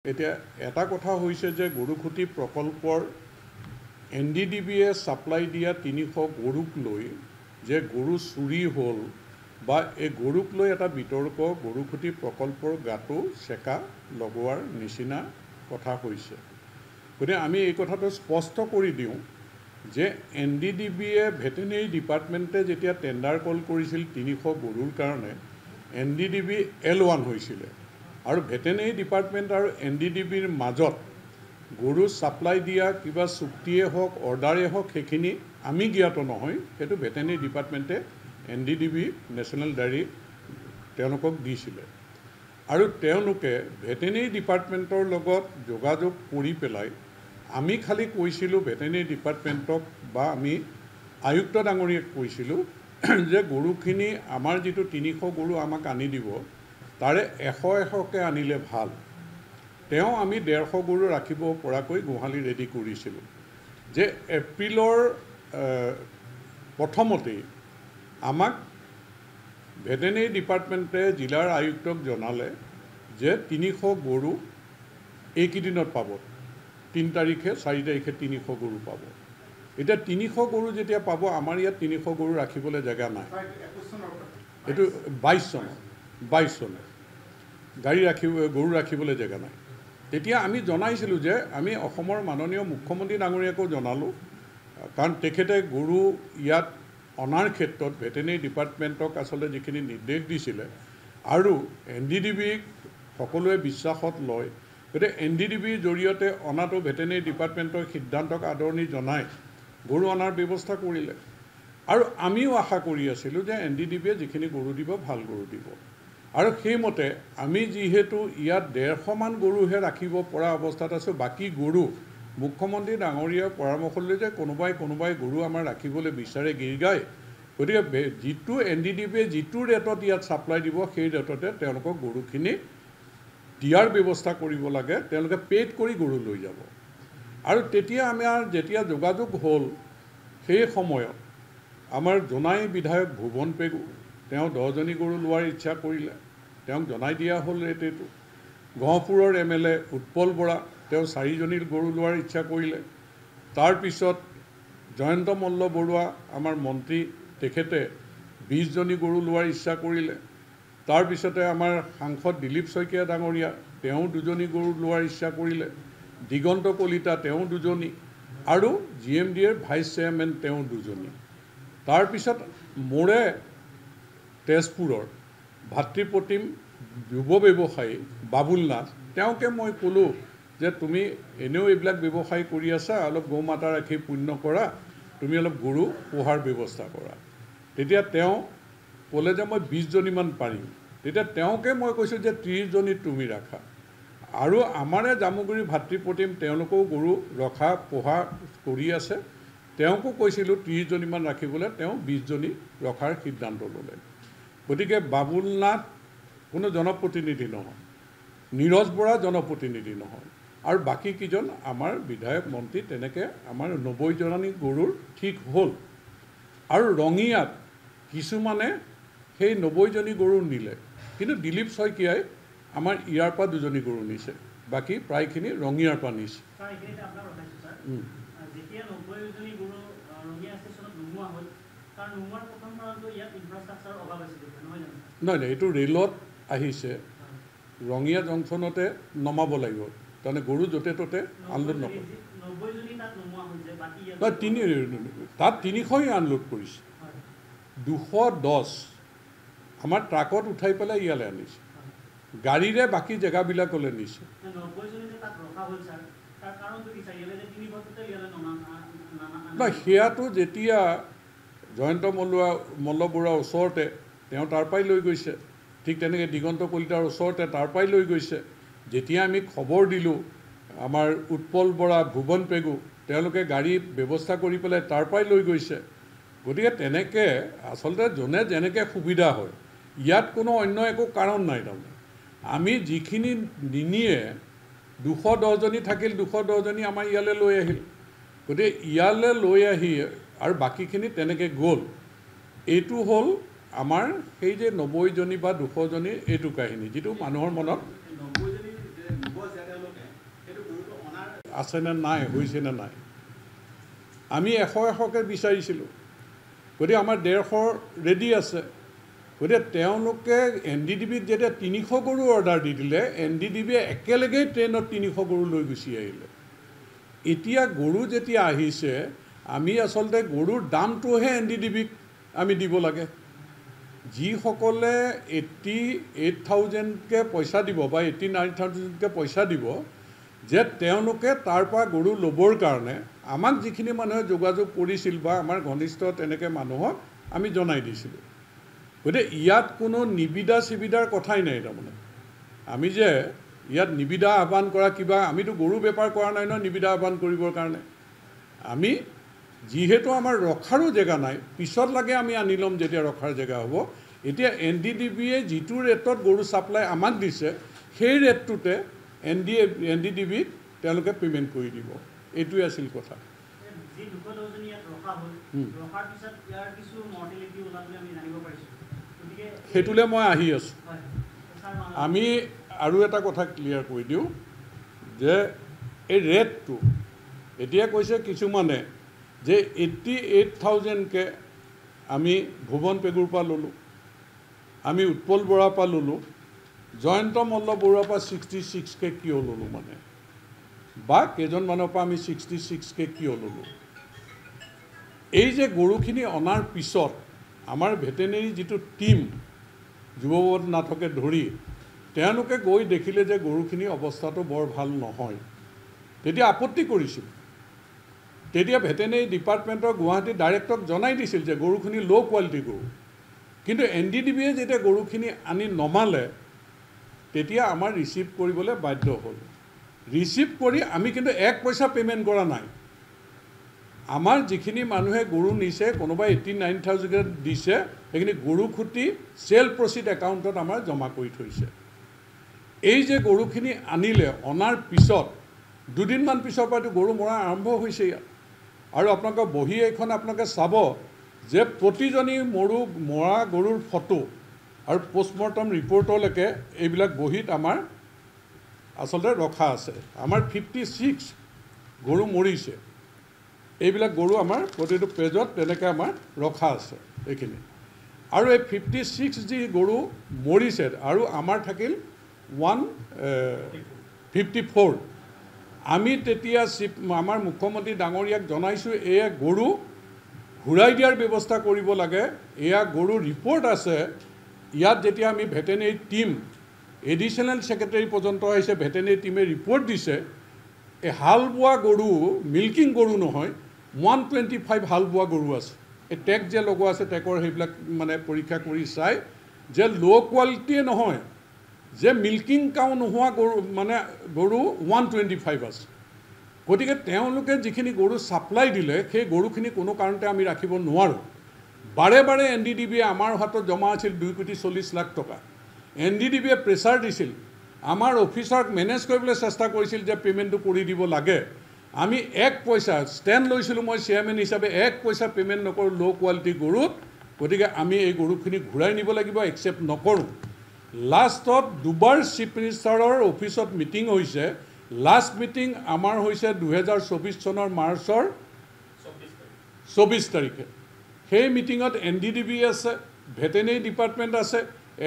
এতিয়া এটা কথা হৈছে যে গৰুখুটি প্ৰকল্পৰ NDDBয়ে সাপ্লাই দিয়া 300 গৰুক লৈ যে গৰু চুৰি হ'ল বা এই গৰুক লৈ এটা বিতৰ্ক গৰুখুটি প্ৰকল্পৰ গাটো চেকা লগোৱাৰ নিচিনা কথা হৈছে। গতিকে আমি এই কথাটো স্পষ্ট কৰি দিওঁ যে NDDBয়ে ভেটেনেৰি ডিপাৰ্টমেণ্টে যেতিয়া টেণ্ডাৰ কল কৰিছিল 300 গৰুৰ কাৰণে NDDB L1 হৈছিলে আৰু ভেটেনেৰি ডিপাৰ্টমেণ্ট আৰু NDDBৰ মাজত গৰু সাপ্লাই দিয়া কিবা চুক্তিয়ে হওক অৰ্ডাৰে হওক সেইখিনি আমি জ্ঞাত নহয়, সেইটো ভেটেনেৰি ডিপাৰ্টমেণ্টে NDDB নেশ্যনেল ডায়েৰী তেওঁলোকক দিছিলে আৰু তেওঁলোকে ভেটেনেৰি ডিপাৰ্টমেণ্টৰ লগত যোগাযোগ কৰি পেলাই আমি খালি কৈছিলোঁ ভেটেনেৰি ডিপাৰ্টমেণ্টক বা আমি আয়ুক্ত ডাঙৰীয়াক কৈছিলোঁ যে গৰুখিনি আমাৰ যিটো 300 গৰু আমাক আনি দিব তাৰে 100কে আনিলে ভাল। তেওঁ আমি 150 গৰু ৰাখিব পৰাকৈ গোহালি ৰেডি কৰিছিলোঁ যে এপ্ৰিলৰ প্ৰথমতেই আমাক ভেটেনেৰি ডিপাৰ্টমেণ্টে জিলাৰ আয়ুক্তক জনালে যে 300 গৰু এইকেইদিনত পাব, 3 তাৰিখে 4 তাৰিখে 300 গৰু পাব। এতিয়া 300 গৰু যেতিয়া পাব আমাৰ ইয়াত 300 গৰু ৰাখিবলৈ জেগা নাই। এইটো 22 চনৰ গৰু ৰাখিবলৈ জেগা নাই। তেতিয়া আমি জনাইছিলোঁ যে আমি অসমৰ মাননীয় মুখ্যমন্ত্ৰী ডাঙৰীয়াকো জনালোঁ, কাৰণ তেখেতে গৰু ইয়াত অনাৰ ক্ষেত্ৰত ভেটেনেৰি ডিপাৰ্টমেণ্টক আচলতে যিখিনি নিৰ্দেশ দিছিলে আৰু NDDBক সকলোৱে বিশ্বাসত লয়, গতিকে NDDBৰ জৰিয়তে অনাটো ভেটেনেৰি ডিপাৰ্টমেণ্টৰ সিদ্ধান্তক আদৰণি জনাই গৰু অনাৰ ব্যৱস্থা কৰিলে আৰু আমিও আশা কৰি আছিলোঁ যে NDDBয়ে যিখিনি গৰু দিব ভাল গৰু দিব আৰু সেইমতে আমি যিহেতু ইয়াত 150মান গৰুহে ৰাখিব পৰা অৱস্থাত আছোঁ, বাকী গৰু মুখ্যমন্ত্ৰী ডাঙৰীয়াৰ পৰামৰ্শ লৈ যে কোনোবাই গৰু আমাৰ ৰাখিবলৈ বিচাৰে গিৰগাই, গতিকে যিটো NDDBয়ে যিটো ৰেটত ইয়াত ছাপ্লাই দিব সেই ৰেটতে তেওঁলোকক গৰুখিনি দিয়াৰ ব্যৱস্থা কৰিব লাগে, তেওঁলোকে পেইড কৰি গৰু লৈ যাব। আৰু তেতিয়া আমাৰ যেতিয়া যোগাযোগ হ'ল সেই সময়ত আমাৰ জোনাই বিধায়ক ভুৱন পেগু তেওঁ 10জনী গৰু লোৱাৰ ইচ্ছা কৰিলে, তেওঁক জনাই দিয়া হ'ল ৰেটটো। গহপুৰৰ MLA উৎপল বৰা তেওঁ 4জনী গৰু লোৱাৰ ইচ্ছা কৰিলে। তাৰপিছত জয়ন্ত মল্ল বৰুৱা আমাৰ মন্ত্ৰী তেখেতে 20জনী গৰু লোৱাৰ ইচ্ছা কৰিলে। তাৰপিছতে আমাৰ সাংসদ দিলীপ শইকীয়া ডাঙৰীয়া তেওঁ 2জনী গৰু লোৱাৰ ইচ্ছা কৰিলে। দিগন্ত কলিতা তেওঁ 2জনী আৰু GMDৰ ভাইচ চেয়াৰমেন তেওঁ 2জনী। তাৰপিছত মোৰে তেজপুৰৰ ভাতৃপ্ৰতিম যুৱ ব্যৱসায়ী বাবুল নাথ তেওঁকে মই ক'লোঁ যে তুমি এনেও এইবিলাক ব্যৱসায় কৰি আছা, অলপ গৌ মাতা ৰাখি পুণ্য কৰা, তুমি অলপ গৰু পোহাৰ ব্যৱস্থা কৰা। তেতিয়া তেওঁ ক'লে যে মই 20জনীমান পাৰিম। তেতিয়া তেওঁকে মই কৈছোঁ যে 30জনী তুমি ৰাখা আৰু আমাৰে জামুগুৰি ভাতৃপ্ৰতিম তেওঁলোকেও গৰু ৰখা পোহা কৰি আছে, তেওঁকো কৈছিলোঁ 30জনীমান ৰাখিবলৈ, তেওঁ 20জনী ৰখাৰ সিদ্ধান্ত ল'লে। গতিকে বাবুল নাথ কোনো জনপ্ৰতিনিধি নহয়, নীৰজ বৰা জনপ্ৰতিনিধি নহয় আৰু বাকীকেইজন আমাৰ বিধায়ক মন্ত্ৰী, তেনেকৈ আমাৰ 90জনী গৰুৰ ঠিক হ'ল। আৰু ৰঙিয়াত কিছুমানে সেই 90জনী গৰু নিলে, কিন্তু দিলীপ শইকীয়াই আমাৰ ইয়াৰ পৰা 2জনী গৰু নিছে, বাকী প্ৰায়খিনি ৰঙিয়াৰ পৰা নিছে। নহয়, এইটো ৰেলত আহিছে, ৰঙিয়া জংচনতে নমাব লাগিব, তাৰমানে গৰু য'তে ত'তে আনলোড নকৰে। তাত 300ই আনলোড কৰিছে, 210 আমাৰ ট্ৰাকত উঠাই পেলাই ইয়ালৈ আনিছে, গাড়ীৰে বাকী জেগাবিলাকলৈ নিছে। নহয়, সেয়াটো যেতিয়া জয়ন্ত মল্ল বৰুৱাৰ ওচৰতে তেওঁ তাৰ পৰাই লৈ গৈছে, ঠিক তেনেকৈ দিগন্ত কলিতাৰ ওচৰতে তাৰ পৰাই লৈ গৈছে। যেতিয়া আমি খবৰ দিলোঁ আমাৰ উৎপল বৰা ভুৱন পেগু তেওঁলোকে গাড়ী ব্যৱস্থা কৰি পেলাই তাৰ পৰাই লৈ গৈছে। গতিকে তেনেকৈ আচলতে যোনে যেনেকৈ সুবিধা হয়, ইয়াত কোনো অন্য একো কাৰণ নাই। তাৰমানে আমি যিখিনি নিনিয়ে 210জনী থাকিল, 210জনী আমাৰ ইয়ালৈ লৈ আহিল, গতিকে ইয়ালৈ লৈ আহি আৰু বাকীখিনি তেনেকৈ গ'ল। এইটো হ'ল আমাৰ সেই যে 90জনী বা 200জনীৰ এইটো কাহিনী, যিটো মানুহৰ মনত আছেনে নাই, হৈছেনে নাই। আমি 100-100কৈ বিচাৰিছিলোঁ, গতিকে আমাৰ 150 ৰেডি আছে। গতিকে তেওঁলোকে NDDBক যেতিয়া 300 গৰু অৰ্ডাৰ দি দিলে, NDDBয়ে একেলগেই ট্ৰেইনত 300 গৰু লৈ গুচি আহিলে। এতিয়া গৰু যেতিয়া আহিছে, আমি আচলতে গৰুৰ দামটোহে NDDBক আমি দিব লাগে। যিসকলে 88,000কৈ পইচা দিব বা 89,000কৈ পইচা দিব, যে তেওঁলোকে তাৰ পৰা গৰু ল'বৰ কাৰণে আমাক যিখিনি মানুহে যোগাযোগ কৰিছিল বা আমাৰ ঘনিষ্ঠ তেনেকৈ মানুহক আমি জনাই দিছিলোঁ। গতিকে ইয়াত কোনো নিবিদা চিবিদাৰ কথাই নাই। তাৰমানে আমি যে ইয়াত নিবিদা আহ্বান কৰা কিবা, আমিতো গৰু বেপাৰ কৰা নাই নহয় নিবিদা আহ্বান কৰিবৰ কাৰণে। আমি যিহেতু আমাৰ ৰখাৰো জেগা নাই, পিছত লাগে আমি আনি ল'ম যেতিয়া ৰখাৰ জেগা হ'ব। এতিয়া NDDBয়ে যিটো ৰেটত গৰু ছাপ্লাই আমাক দিছে, সেই ৰেটটোতে NDDBক তেওঁলোকে পে'মেণ্ট কৰি দিব। এইটোৱে আছিল কথা। সেইটোলৈ মই আহি আছোঁ। আমি আৰু এটা কথা ক্লিয়াৰ কৰি দিওঁ যে এই ৰেটটো এতিয়া কৈছে কিছুমানে যে 88,000কৈ আমি ভুৱন পেগুৰ পৰা ল'লোঁ, আমি উৎপল বৰাৰ পৰা ল'লোঁ, জয়ন্ত মল্ল বৰুৱাৰ পৰা 66কৈ কিয় ল'লোঁ, মানে বা কেইজনমানৰ পৰা আমি 66কৈ কিয় ল'লোঁ। এই যে গৰুখিনি অনাৰ পিছত আমাৰ ভেটেনেৰী যিটো টীম যুৱনাথকে ধৰি তেওঁলোকে গৈ দেখিলে যে গৰুখিনি অৱস্থাটো বৰ ভাল নহয়, তেতিয়া আপত্তি কৰিছিল। তেতিয়া ভেটেনেৰী ডিপাৰ্টমেণ্টৰ গুৱাহাটী ডাইৰেক্টৰক জনাই দিছিল যে গৰুখিনি ল' কোৱালিটিৰ গৰু। কিন্তু NDDBয়ে যেতিয়া গৰুখিনি আনি নমালে, তেতিয়া আমাৰ ৰিচিভ কৰিবলৈ বাধ্য হ'ল। ৰিচিভ কৰি আমি কিন্তু 1 পইচা পে'মেণ্ট কৰা নাই। আমাৰ যিখিনি মানুহে গৰু নিছে, কোনোবাই 89,000 দিছে, সেইখিনি গৰু খুটি চেল প্ৰচিড একাউণ্টত আমাৰ জমা কৰি থৈছে। এই যে গৰুখিনি আনিলে, অনাৰ পিছত 2 দিনমান পিছৰ পৰাতো গৰু মৰা আৰম্ভ হৈছে ইয়াত। আৰু আপোনালোকৰ বহি এইখন আপোনালোকে চাব যে প্ৰতিজনী মৰা গৰুৰ ফটো আৰু পষ্টমৰ্টম ৰিপৰ্টলৈকে এইবিলাক বহীত আমাৰ আচলতে ৰখা আছে। আমাৰ 56 গৰু মৰিছে। এইবিলাক গৰু আমাৰ প্ৰতিটো পেজত তেনেকৈ আমাৰ ৰখা আছে এইখিনি। আৰু এই 56 যি গৰু মৰিছে আৰু আমাৰ থাকিল 154। আমি তেতিয়া আমাৰ মুখ্যমন্ত্ৰী ডাঙৰীয়াক জনাইছোঁ, এয়া গৰু ঘূৰাই দিয়াৰ ব্যৱস্থা কৰিব লাগে। এয়া গৰু ৰিপৰ্ট আছে। ইয়াত যেতিয়া আমি ভেটেনেৰী টীম এডিশ্যনেল ছেক্ৰেটাৰী পৰ্যন্ত আহিছে, ভেটেনেৰী টীমে ৰিপৰ্ট দিছে, এই হাল বোৱা গৰু, মিল্কিং গৰু নহয়, 125 হাল বোৱা গৰু আছে। এই টেগ যে লগোৱা আছে, টেগৰ সেইবিলাক মানে পৰীক্ষা কৰি চাই যে ল' কোৱালিটিয়ে নহয়, যে মিল্কিং কাউ নোহোৱা গৰু, মানে গৰু 125 আছে। গতিকে তেওঁলোকে যিখিনি গৰু ছাপ্লাই দিলে, সেই গৰুখিনি কোনো কাৰণতে আমি ৰাখিব নোৱাৰোঁ। বাৰে বাৰে NDDBয়ে আমাৰ হাতত জমা আছিল 2,40,00,000 টকা। NDDBয়ে প্ৰেছাৰ দিছিল, আমাৰ অফিচাৰক মেনেজ কৰিবলৈ চেষ্টা কৰিছিল যে পে'মেণ্টটো কৰি দিব লাগে। আমি 1 পইচা ষ্টেণ্ড লৈছিলোঁ, মই চেয়াৰমেন হিচাপে 1 পইচা পে'মেণ্ট নকৰোঁ ল' কোৱালিটি গৰুত। গতিকে আমি এই গৰুখিনি ঘূৰাই নিব লাগিব, একচেপ্ট নকৰোঁ। লাষ্টত 2বাৰ চিফ মিনিষ্টাৰৰ অফিচত মিটিং হৈছে। লাষ্ট মিটিং আমাৰ হৈছে 2024 চনৰ মাৰ্চৰ 24 তাৰিখে। সেই মিটিঙত NDDB আছে, ভেটেনেৰী ডিপাৰ্টমেণ্ট আছে,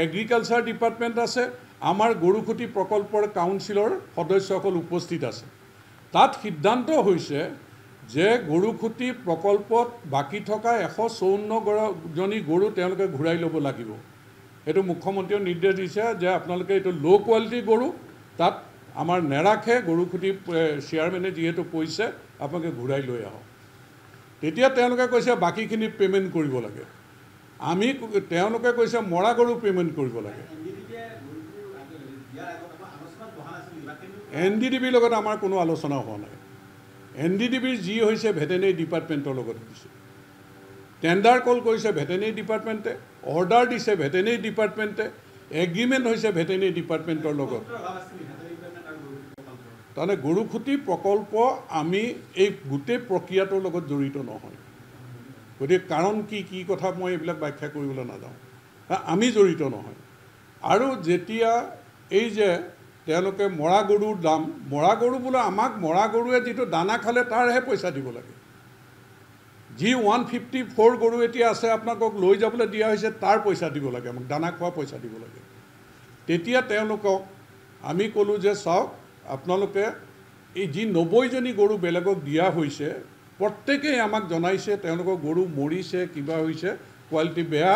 এগ্ৰিকালচাৰ ডিপাৰ্টমেণ্ট আছে, আমাৰ গৰুখুটি প্ৰকল্পৰ কাউন্সিলৰ সদস্যসকল উপস্থিত আছে। তাত সিদ্ধান্ত হৈছে যে গৰুখুটি প্ৰকল্পত বাকী থকা 154জনী গৰু তেওঁলোকে ঘূৰাই ল'ব লাগিব। এইটো মুখ্যমন্ত্ৰীয়ে নিৰ্দেশ দিছে যে আপোনালোকে এইটো ল' কোৱালিটিৰ গৰু, তাত আমাৰ নেৰাখে। গৰুখুটি চেয়াৰমেনে যিহেতু কৈছে আপোনালোকে ঘূৰাই লৈ আহক। তেতিয়া তেওঁলোকে কৈছে বাকীখিনি পে'মেণ্ট কৰিব লাগে। তেওঁলোকে কৈছে মৰা গৰু পে'মেণ্ট কৰিব লাগে। NDDBৰ লগত আমাৰ কোনো আলোচনা হোৱা নাই। NDDBৰ যি হৈছে ভেটেনেৰী ডিপাৰ্টমেণ্টৰ লগত হৈছে। টেণ্ডাৰ কল কৰিছে ভেটেনেৰী ডিপাৰ্টমেণ্টে, অৰ্ডাৰ দিছে ভেটেনেৰী ডিপাৰ্টমেণ্টে, এগ্ৰিমেণ্ট হৈছে ভেটেনেৰী ডিপাৰ্টমেণ্টৰ লগত। তাৰমানে গৰুখুটি প্ৰকল্প আমি এই গোটেই প্ৰক্ৰিয়াটোৰ লগত জড়িত নহয়। গতিকে কাৰণ কি কথা মই এইবিলাক ব্যাখ্যা কৰিবলৈ নাযাওঁ। আমি জড়িত নহয়। আৰু যেতিয়া এই যে তেওঁলোকে মৰা গৰুৰ দাম মৰা গৰু বোলে আমাক মৰা গৰুৱে যিটো দানা খালে তাৰহে পইচা দিব লাগে যি 154 গৰু এতিয়া আছে আপোনালোকক লৈ যাবলৈ দিয়া হৈছে তাৰ পইচা দিব লাগে আমাক দানা খোৱা পইচা দিব লাগে তেতিয়া তেওঁলোকক আমি ক'লোঁ যে চাওক আপোনালোকে এই যি 90জনী গৰু বেলেগক দিয়া হৈছে প্ৰত্যেকেই আমাক জনাইছে তেওঁলোকৰ গৰু মৰিছে কিবা হৈছে কোৱালিটি বেয়া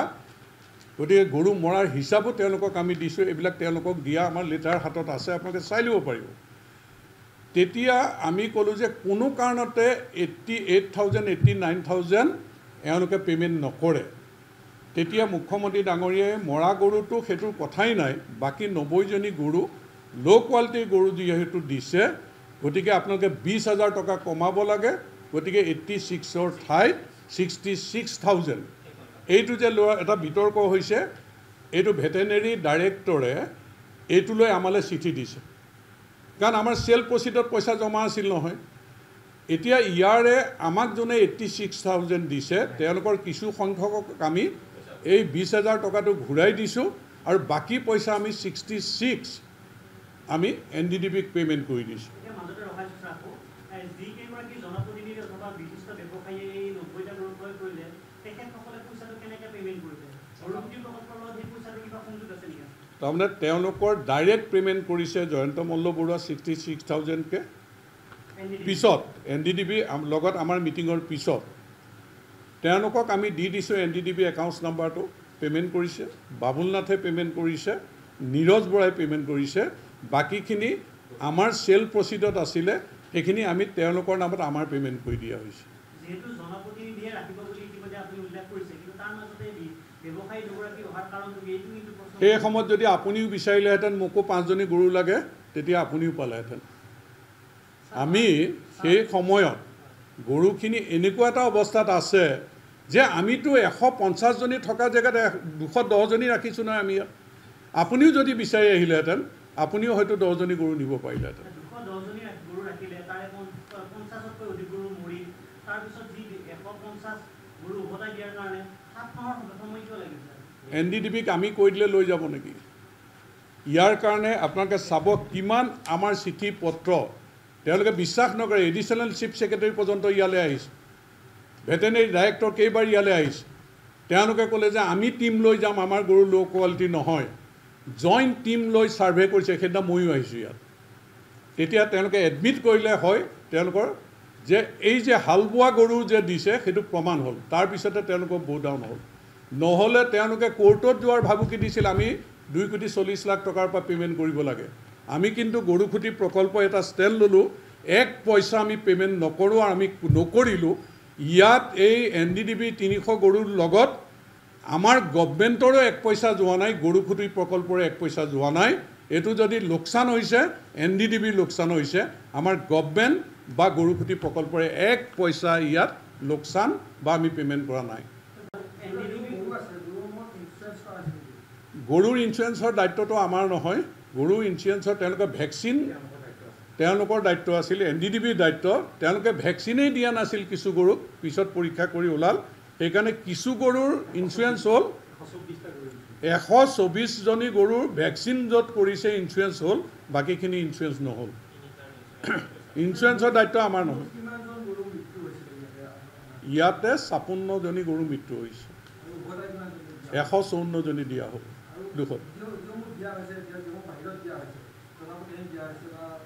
গতিকে গৰু মৰাৰ হিচাপো তেওঁলোকক আমি দিছোঁ এইবিলাক তেওঁলোকক দিয়া আমাৰ লেটাৰ হাতত আছে আপোনালোকে চাই ল'ব পাৰিব তেতিয়া আমি ক'লোঁ যে কোনো কাৰণতে 88,000 89,000 এওঁলোকে পে'মেণ্ট নকৰে তেতিয়া মুখ্যমন্ত্ৰী ডাঙৰীয়াই মৰা গৰুটো সেইটোৰ কথাই নাই বাকী 90জনী গৰু ল' কোৱালিটিৰ গৰু যিহেতু দিছে গতিকে আপোনালোকে 20,000 টকা কমাব লাগে গতিকে 86ৰ ঠাইত 66,000 এইটো যে লোৱা এটা বিতৰ্ক হৈছে এইটো ভেটেনেৰী ডাইৰেক্টৰে এইটোলৈ আমালৈ চিঠি দিছে কাৰণ আমাৰ চেল প্ৰচিডত পইচা জমা আছিল নহয় এতিয়া ইয়াৰে আমাক যোনে 86,000 দিছে তেওঁলোকৰ কিছু সংখ্যকক আমি এই 20,000 টকাটো ঘূৰাই দিছোঁ আৰু বাকী পইচা আমি 66 আমি NDDBক পে'মেণ্ট কৰি দিছোঁ তাৰমানে তেওঁলোকৰ ডাইৰেক্ট পে'মেণ্ট কৰিছে জয়ন্ত মল্ল বৰুৱা 66,000কে পিছত NDDB লগত আমাৰ মিটিঙৰ পিছত তেওঁলোকক আমি দি দিছোঁ NDDB একাউণ্টছ নাম্বাৰটো পে'মেণ্ট কৰিছে বাবুল নাথে পে'মেণ্ট কৰিছে নীৰজ বৰাই পে'মেণ্ট কৰিছে বাকীখিনি আমাৰ চেল প্ৰচিডত আছিলে সেইখিনি আমি তেওঁলোকৰ নামত আমাৰ পে'মেণ্ট কৰি দিয়া হৈছে সেই সময়ত যদি আপুনিও বিচাৰিলেহেঁতেন মোকো 5জনী গৰু লাগে তেতিয়া আপুনিও পালেহেঁতেন আমি সেই সময়ত গৰুখিনি এনেকুৱা এটা অৱস্থাত আছে যে আমিতো 150জনী থকা জেগাত 210জনী ৰাখিছোঁ নহয় আমি ইয়াত আপুনিও যদি বিচাৰি আহিলেহেঁতেন আপুনিও হয়তো 10জনী গৰু নিব পাৰিলেহেঁতেন NDDBক আমি কৈ দিলে লৈ যাব নেকি ইয়াৰ কাৰণে আপোনালোকে চাব কিমান আমাৰ চিঠি পত্ৰ তেওঁলোকে বিশ্বাস নকৰে এডিশ্যনেল চিফ ছেক্ৰেটাৰী পৰ্যন্ত ইয়ালৈ আহিছে ভেটেনেৰী ডাইৰেক্টৰ কেইবাৰ ইয়ালৈ আহিছে তেওঁলোকে ক'লে যে আমি টিম লৈ যাম আমাৰ গৰু ল' কোৱালিটি নহয় জইণ্ট টিম লৈ ছাৰ্ভে কৰিছে সেইদিনা ময়ো আহিছোঁ ইয়াত তেতিয়া তেওঁলোকে এডমিট কৰিলে হয় তেওঁলোকৰ যে এই যে হাল বোৱা গৰু যে দিছে সেইটো প্ৰমাণ হ'ল তাৰপিছতে তেওঁলোকৰ ব' ডাউন হ'ল নহ'লে তেওঁলোকে কোৰ্টত যোৱাৰ ভাবুকি দিছিল আমি 2,40,00,000 টকাৰ পৰা পে'মেণ্ট কৰিব লাগে আমি কিন্তু গৰুখুটি প্ৰকল্প এটা ষ্টেণ্ড ল'লোঁ 1 পইচা আমি পে'মেণ্ট নকৰোঁ আৰু আমি নকৰিলোঁ ইয়াত এই NDDB 300 গৰুৰ লগত আমাৰ গভৰ্ণমেণ্টৰো 1 পইচা যোৱা নাই গৰুখুটি প্ৰকল্পৰে 1 পইচা যোৱা নাই এইটো যদি লোকচান হৈছে NDDB লোকচান হৈছে আমাৰ গভৰ্ণমেণ্ট বা গৰুখুটি প্ৰকল্পৰে 1 পইচা ইয়াত লোকচান বা আমি পে'মেণ্ট কৰা নাই গৰুৰ ইঞ্চুৰেঞ্চৰ দায়িত্বটো আমাৰ নহয় গৰুৰ ইঞ্চুৰেঞ্চৰ তেওঁলোকে ভেকচিন তেওঁলোকৰ দায়িত্ব আছিল NDDBৰ দায়িত্ব তেওঁলোকে ভেকচিনেই দিয়া নাছিল কিছু গৰুক পিছত পৰীক্ষা কৰি ওলাল সেইকাৰণে কিছু গৰুৰ ইঞ্চুৰেঞ্চ হ'ল 124জনী গৰুৰ ভেকচিন য'ত কৰিছে ইঞ্চুৰেঞ্চ হ'ল বাকীখিনি ইঞ্চুৰেঞ্চ নহ'ল ইঞ্চুৰেঞ্চৰ দায়িত্ব আমাৰ নহয় ইয়াতে 56জনী গৰু মৃত্যু হৈছে 154জনী দিয়া হ'ল 200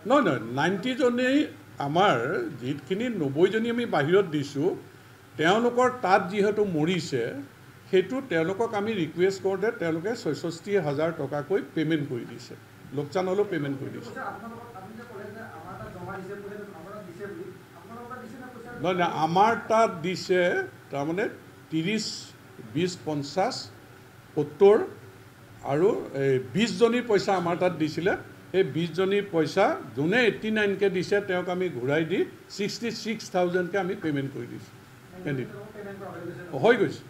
নহয় 90জনী আমাৰ যিখিনি 90জনী আমি বাহিৰত দিছোঁ তেওঁলোকৰ তাত যিহেতু মৰিছে সেইটো তেওঁলোকক আমি ৰিকুৱেষ্ট কৰোঁতে তেওঁলোকে 66,000 টকাকৈ পে'মেণ্ট কৰি দিছে লোকচান হ'লেও পে'মেণ্ট কৰি দিছে নহয় আমাৰ তাত দিছে তাৰমানে 30, 20, 50, 70 আৰু 20জনীৰ পইচা আমাৰ তাত দিছিলে সেই 20জনীৰ পইচা যোনে 89কে দিছে তেওঁক আমি ঘূৰাই দি 66,000কে আমি পে'মেণ্ট কৰি দিছোঁ হৈ গৈছে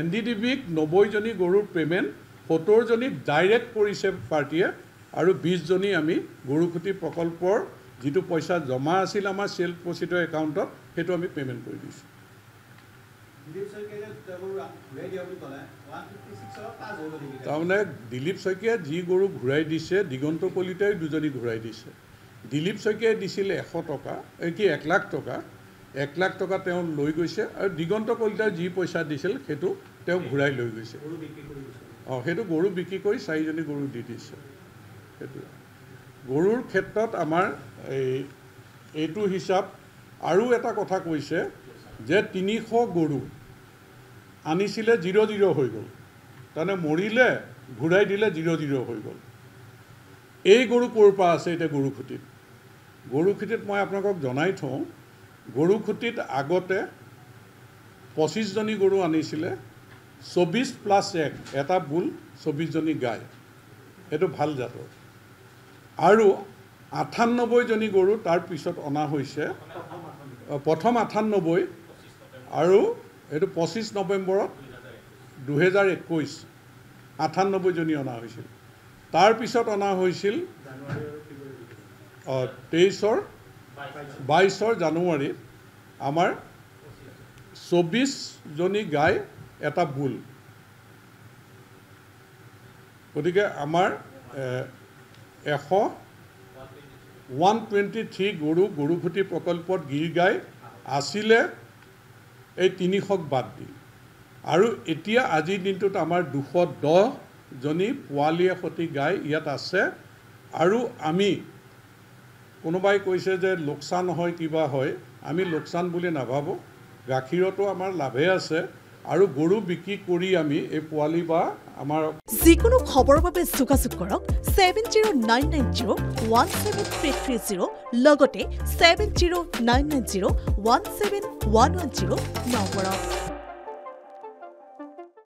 NDDBক 90জনী গৰুৰ পে'মেণ্ট 70জনী ডাইৰেক্ট কৰিছে পাৰ্টীয়ে আৰু 20জনী আমি গৰুখুটি প্ৰকল্পৰ যিটো পইচা জমা আছিল আমাৰ চেল প্ৰচিডৰ একাউণ্টত সেইটো আমি পে'মেণ্ট কৰি দিছোঁ তাৰমানে দিলীপ শইকীয়াই যি গৰু ঘূৰাই দিছে দিগন্ত কলিতাই দুজনী ঘূৰাই দিছে দিলীপ শইকীয়াই দিছিলে 100 টকা কি 1 লাখ টকা 1 লাখ টকা তেওঁ লৈ গৈছে আৰু দিগন্ত কলিতাই যি পইচা দিছিল সেইটো তেওঁ ঘূৰাই লৈ গৈছে সেইটো গৰু বিক্ৰী কৰি 4জনী গৰু দি দিছে সেইটো গৰুৰ ক্ষেত্ৰত আমাৰ এইটো হিচাপ আৰু এটা কথা কৈছে যে 300 গৰু আনিছিলে 0-0 হৈ গ'ল তাৰমানে মৰিলে ঘূৰাই দিলে 0-0 হৈ গ'ল এই গৰু ক'ৰ পৰা আছে এতিয়া গৰুখুটিত মই আপোনালোকক জনাই থওঁ গৰুখুটিত আগতে 25জনী গৰু আনিছিলে 24+1 এটা বুল 24জনী গাই এইটো ভাল জাতৰ আৰু 98জনী গৰু তাৰ পিছত অনা হৈছে প্ৰথম 98 আৰু এইটো 25 নৱেম্বৰত 2021 98জনী অনা হৈছিল তাৰ পিছত অনা হৈছিল 22 জানুৱাৰীত আমাৰ 24জনী গাই এটা বুল গতিকে আমাৰ 123 গৰুখুটি প্ৰকল্পত গিৰ গাই আছিলে এই 300ক বাদ দি আৰু এতিয়া আজিৰ দিনটোত আমাৰ 210জনী পোৱালীয়ে সতি গাই ইয়াত আছে আৰু আমি কোনোবাই কৈছে যে লোকচান হয় কিবা হয় আমি লোকচান বুলি নাভাবো গাখীৰতো আমাৰ লাভে আছে আৰু গৰু বিক্ৰী কৰি আমি এই পোৱালি বা আমাৰ যিকোনো খবৰৰ বাবে যোগাযোগ কৰক 7099017330 লগতে 7099017110 নম্বৰত